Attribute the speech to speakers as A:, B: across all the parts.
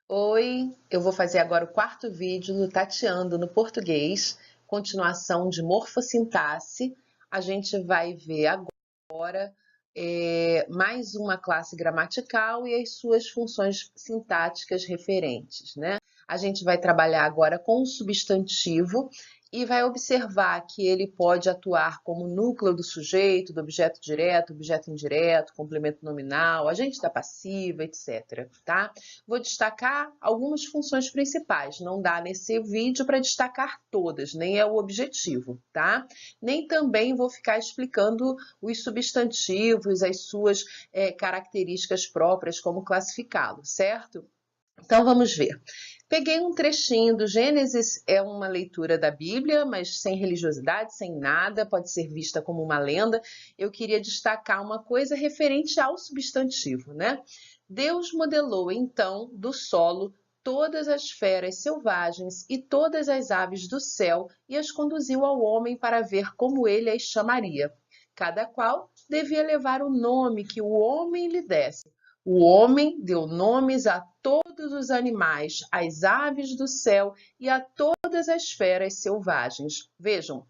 A: Oi, eu vou fazer agora o quarto vídeo do Tateando no Português, continuação de morfossintaxe. A gente vai ver agora mais uma classe gramatical e as suas funções sintáticas referentes, né? A gente vai trabalhar agora com o substantivo e vai observar que ele pode atuar como núcleo do sujeito, do objeto direto, objeto indireto, complemento nominal, agente da passiva, etc, tá? Vou destacar algumas funções principais. Não dá nesse vídeo para destacar todas, nem é o objetivo, tá? Nem também vou ficar explicando os substantivos, as suas características próprias, como classificá-los, certo? Então vamos ver. Peguei um trechinho do Gênesis, é uma leitura da Bíblia, mas sem religiosidade, sem nada, pode ser vista como uma lenda. Eu queria destacar uma coisa referente ao substantivo, né? Deus modelou então do solo todas as feras selvagens e todas as aves do céu e as conduziu ao homem para ver como ele as chamaria. Cada qual devia levar o nome que o homem lhe desse. O homem deu nomes a todos os animais, às aves do céu e a todas as feras selvagens. Vejam,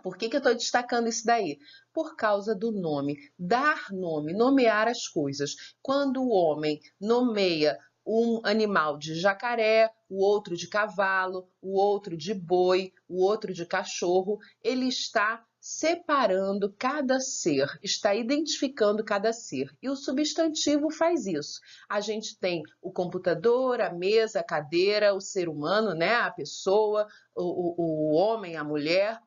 A: por que eu estou destacando isso daí? Por causa do nome. Dar nome, nomear as coisas. Quando o homem nomeia um animal de jacaré, o outro de cavalo, o outro de boi, o outro de cachorro, ele está separando cada ser, está identificando cada ser. E o substantivo faz isso. A gente tem o computador, a mesa, a cadeira, o ser humano, né? A pessoa, o homem, a mulher.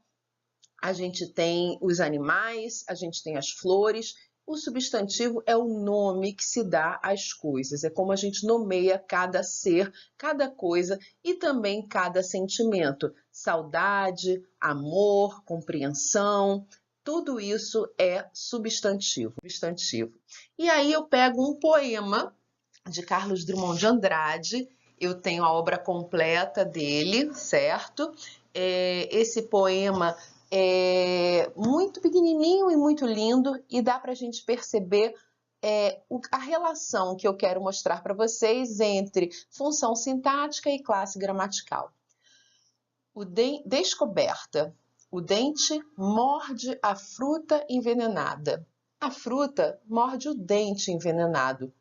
A: A gente tem os animais, a gente tem as flores. O substantivo é o nome que se dá às coisas, é como a gente nomeia cada ser, cada coisa e também cada sentimento. Saudade, amor, compreensão, tudo isso é substantivo. E aí eu pego um poema de Carlos Drummond de Andrade, eu tenho a obra completa dele, certo? Esse poema é muito pequenininho e muito lindo e dá para a gente perceber a relação que eu quero mostrar para vocês entre função sintática e classe gramatical. Descoberta. O dente morde a fruta envenenada. A fruta morde o dente envenenado.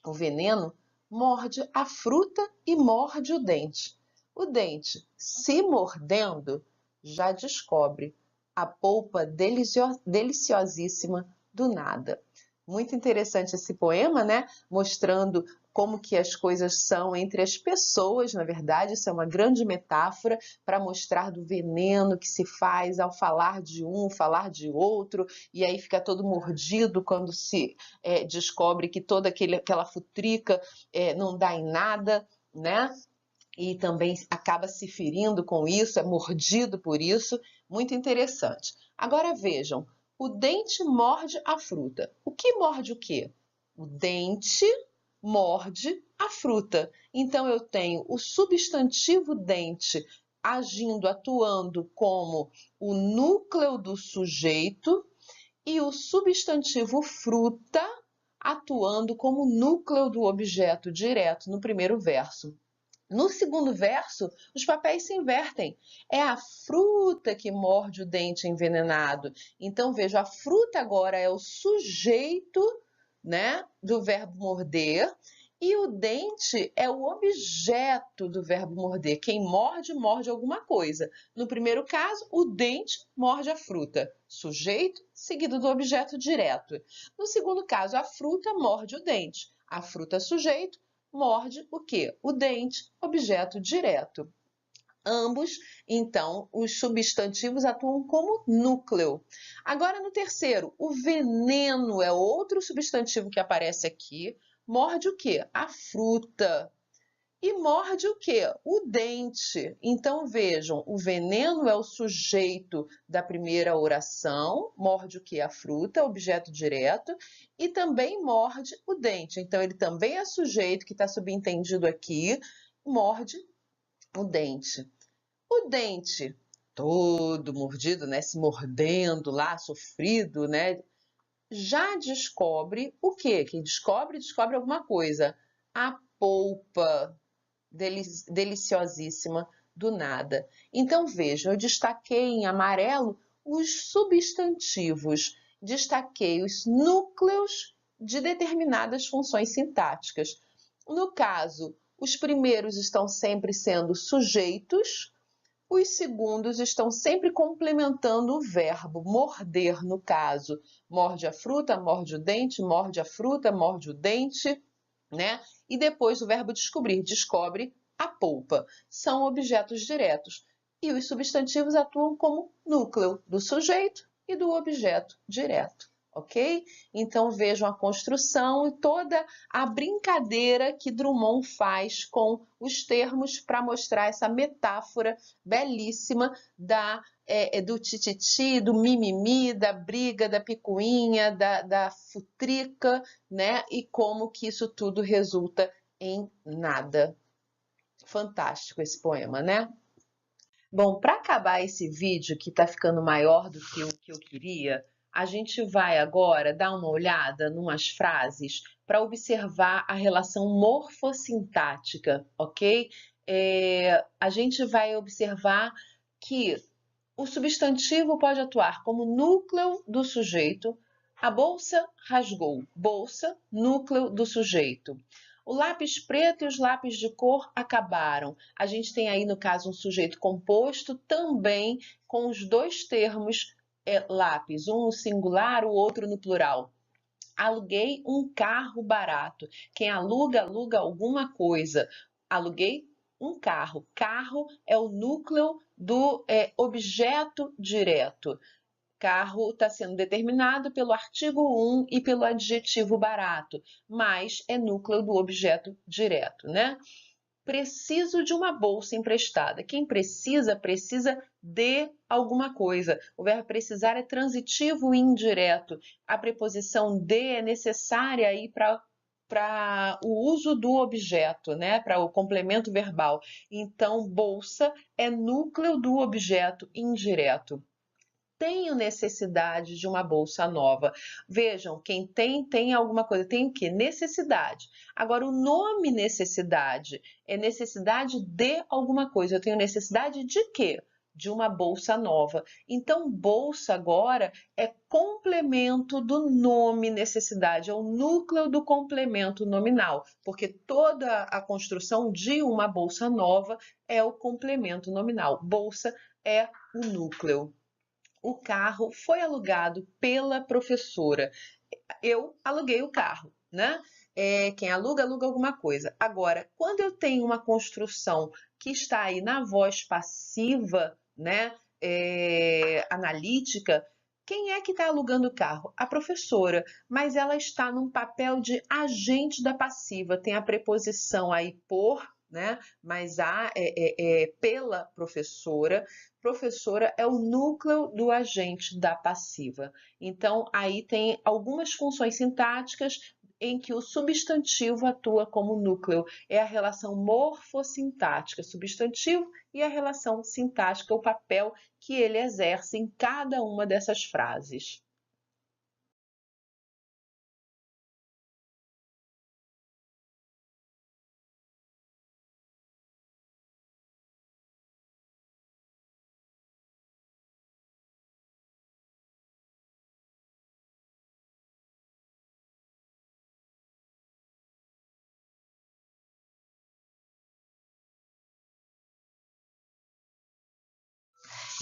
A: O veneno morde a fruta e morde o dente. O dente, se mordendo, já descobre a polpa deliciosíssima do nada. Muito interessante esse poema, né? Mostrando como que as coisas são entre as pessoas, na verdade, isso é uma grande metáfora para mostrar do veneno que se faz ao falar de um, falar de outro, e aí fica todo mordido quando se descobre que toda aquela futrica não dá em nada, né? E também acaba se ferindo com isso, é mordido por isso, muito interessante. Agora vejam, o dente morde a fruta. O que morde o quê? O dente morde a fruta. Então eu tenho o substantivo dente agindo, atuando como o núcleo do sujeito e o substantivo fruta atuando como núcleo do objeto direto no primeiro verso. No segundo verso, os papéis se invertem. É a fruta que morde o dente envenenado. Então, veja, a fruta agora é o sujeito, né, do verbo morder, e o dente é o objeto do verbo morder. Quem morde, morde alguma coisa. No primeiro caso, o dente morde a fruta. Sujeito seguido do objeto direto. No segundo caso, a fruta morde o dente. A fruta sujeito morde o quê? O dente, objeto direto. Ambos, então, os substantivos atuam como núcleo. Agora, no terceiro, o veneno é outro substantivo que aparece aqui. Morde o quê? A fruta. E morde o quê? O dente. Então, vejam, o veneno é o sujeito da primeira oração, morde o quê? A fruta, objeto direto, e também morde o dente. Então, ele também é sujeito, que está subentendido aqui, morde o dente. O dente, todo mordido, né? Se mordendo lá, sofrido, né? Já descobre o quê? Quem descobre alguma coisa. A polpa. deliciosíssima do nada. Então, vejam, eu destaquei em amarelo os substantivos, destaquei os núcleos de determinadas funções sintáticas. No caso, os primeiros estão sempre sendo sujeitos, os segundos estão sempre complementando o verbo. Morder, no caso, morde a fruta, morde o dente, morde a fruta, morde o dente, né? E depois o verbo descobrir, descobre a polpa. São objetos diretos. E os substantivos atuam como núcleo do sujeito e do objeto direto. Ok? Então vejam a construção e toda a brincadeira que Drummond faz com os termos para mostrar essa metáfora belíssima do tititi, do mimimi, da briga, da picuinha, da futrica, né? E como que isso tudo resulta em nada. Fantástico esse poema, né? Bom, para acabar esse vídeo que está ficando maior do que o que eu queria, a gente vai agora dar uma olhada em umas frases para observar a relação morfossintática, ok? A gente vai observar que o substantivo pode atuar como núcleo do sujeito. A bolsa rasgou. Bolsa, núcleo do sujeito. O lápis preto e os lápis de cor acabaram. A gente tem aí, no caso, um sujeito composto também com os dois termos lápis, um no singular, o outro no plural. Aluguei um carro barato. Quem aluga, aluga alguma coisa. Aluguei um carro. Carro é o núcleo do objeto direto. Carro está sendo determinado pelo artigo 1 e pelo adjetivo barato, mas é núcleo do objeto direto, né? Preciso de uma bolsa emprestada. Quem precisa, precisa de alguma coisa. O verbo precisar é transitivo e indireto. A preposição de é necessária aí para o uso do objeto, né? Para o complemento verbal. Então, bolsa é núcleo do objeto indireto. Tenho necessidade de uma bolsa nova. Vejam, quem tem alguma coisa, tem o quê? Necessidade. Agora, o nome necessidade é necessidade de alguma coisa. Eu tenho necessidade de quê? De uma bolsa nova. Então, bolsa agora é complemento do nome necessidade, é o núcleo do complemento nominal, porque toda a construção de uma bolsa nova é o complemento nominal. Bolsa é o núcleo. O carro foi alugado pela professora. Eu aluguei o carro, né? Quem aluga, aluga alguma coisa. Agora, quando eu tenho uma construção que está aí na voz passiva, né? Analítica, quem é que está alugando o carro? A professora, mas ela está num papel de agente da passiva. Tem a preposição aí por, né? Mas pela professora. Professora é o núcleo do agente da passiva. Então, aí tem algumas funções sintáticas em que o substantivo atua como núcleo. É a relação morfossintática, substantivo, e a relação sintática, o papel que ele exerce em cada uma dessas frases.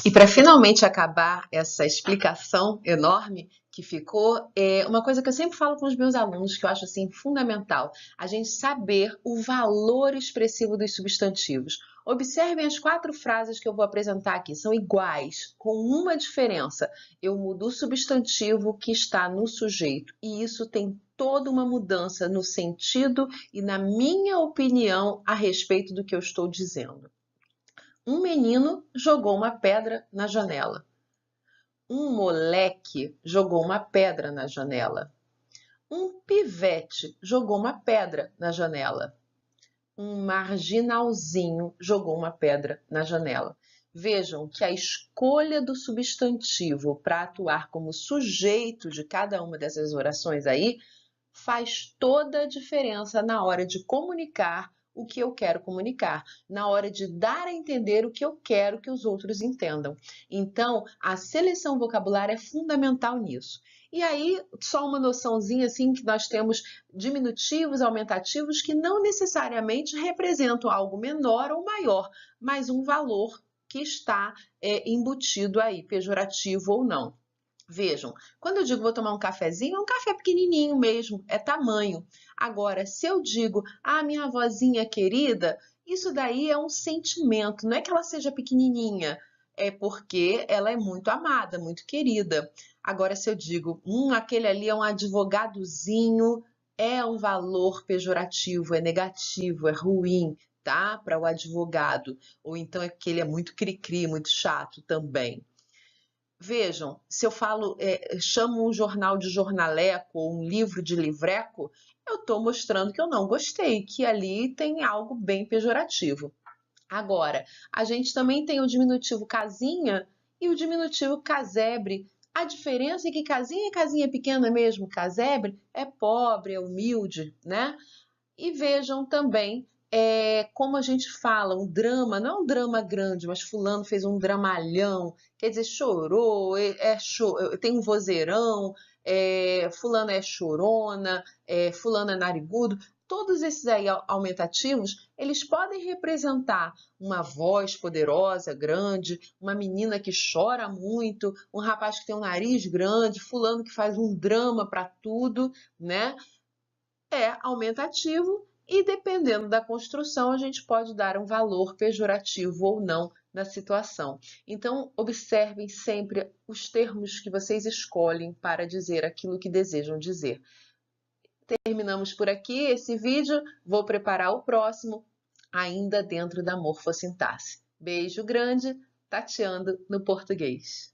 A: E para finalmente acabar essa explicação enorme que ficou, uma coisa que eu sempre falo com os meus alunos, que eu acho assim fundamental, a gente saber o valor expressivo dos substantivos. Observem as 4 frases que eu vou apresentar aqui, são iguais, com uma diferença. Eu mudo o substantivo que está no sujeito, e isso tem toda uma mudança no sentido e na minha opinião a respeito do que eu estou dizendo. Um menino jogou uma pedra na janela. Um moleque jogou uma pedra na janela. Um pivete jogou uma pedra na janela. Um marginalzinho jogou uma pedra na janela. Vejam que a escolha do substantivo para atuar como sujeito de cada uma dessas orações aí faz toda a diferença na hora de comunicar o que eu quero comunicar, na hora de dar a entender o que eu quero que os outros entendam. Então, a seleção vocabular é fundamental nisso. E aí, só uma noçãozinha assim que nós temos diminutivos, aumentativos que não necessariamente representam algo menor ou maior, mas um valor que está embutido aí, pejorativo ou não. Vejam, quando eu digo vou tomar um cafezinho, é um café pequenininho mesmo, é tamanho. Agora, se eu digo, minha avózinha querida, isso daí é um sentimento, não é que ela seja pequenininha, é porque ela é muito amada, muito querida. Agora, se eu digo, aquele ali é um advogadozinho, é um valor pejorativo, é negativo, é ruim, tá? Para o advogado. Ou então é que ele é muito cri-cri, muito chato também. Vejam, se eu falo, chamo um jornal de jornaleco ou um livro de livreco, eu estou mostrando que eu não gostei, que ali tem algo bem pejorativo. Agora, a gente também tem o diminutivo casinha e o diminutivo casebre. A diferença é que casinha é pequena mesmo, casebre é pobre, é humilde, né? E vejam também como a gente fala, um drama, não é um drama grande, mas fulano fez um dramalhão, quer dizer, chorou, tem um vozeirão, fulano é chorona, fulano é narigudo. Todos esses aí aumentativos, eles podem representar uma voz poderosa, grande, uma menina que chora muito, um rapaz que tem um nariz grande, fulano que faz um drama para tudo, né? É aumentativo e, dependendo da construção, a gente pode dar um valor pejorativo ou não na situação. Então, observem sempre os termos que vocês escolhem para dizer aquilo que desejam dizer. Terminamos por aqui esse vídeo, vou preparar o próximo, ainda dentro da morfossintaxe. Beijo grande, tateando no português.